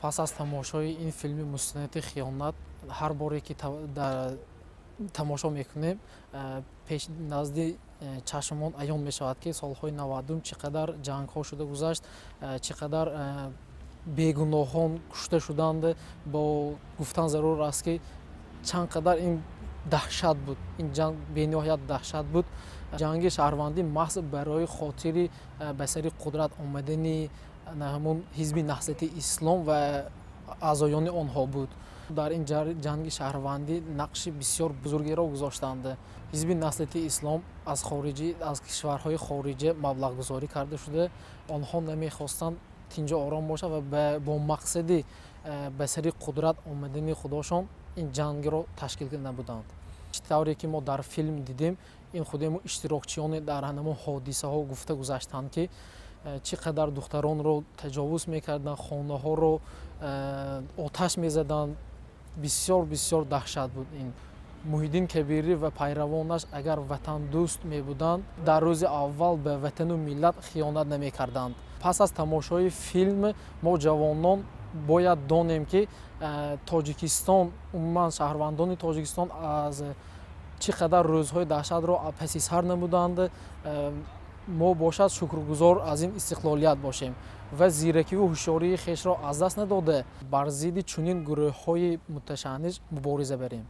پس از تماشای این فیلم مستند خیانت هر باری که در تماشا میکنیم پیش نزد چشممون عیان میشود که سالهای 90 چقدر جنگ ها شده گذشت، چقدر بیگناهان کشته شدند. با گفتن ضرور است که چقدر این دهشت بود، این جنگ بی‌نهایت دهشت بود. جنگ شهروندی محض برای خاطر به سر قدرت آمدن همون حزب نهضت اسلام و اعضایان آنها بود. در این جنگ شهروندی نقش بسیار بزرگی را گذاشتند. حزب نهضت اسلام از کشورهای خارجی مبلغ گذاری کرده شده. آنها نمیخواستند اینجا آرام باشد و با مقصد به سر قدرت آمدن خودشان این جنگ را تشکیل کرده بودند. طوری که ما در فیلم دیدیم این خودمون اشتراکچیان در همون حادثه ها گفته گذاشتند که چقدر دختران رو تجاوز میکردن، خانه ها رو آتش میزدن. بسیار بسیار دهشت بود. این محیدین کبیری و پیروانش اگر وطن دوست می بودند در روز اول به وطن و ملت خیانت نمی کردند. پس از تماشای فیلم ما جوانان باید دانیم که تاجیکستان، عموما شهروندان تاجیکستان از چقدر روزهای دهشت را پس سر نمودند. ما باشد شکرگزار از این استقلالیت باشیم و زیرکی و هوشیاری خویش را از دست نداده بر ضد چنین گروه‌های متشنج مبارزه بریم.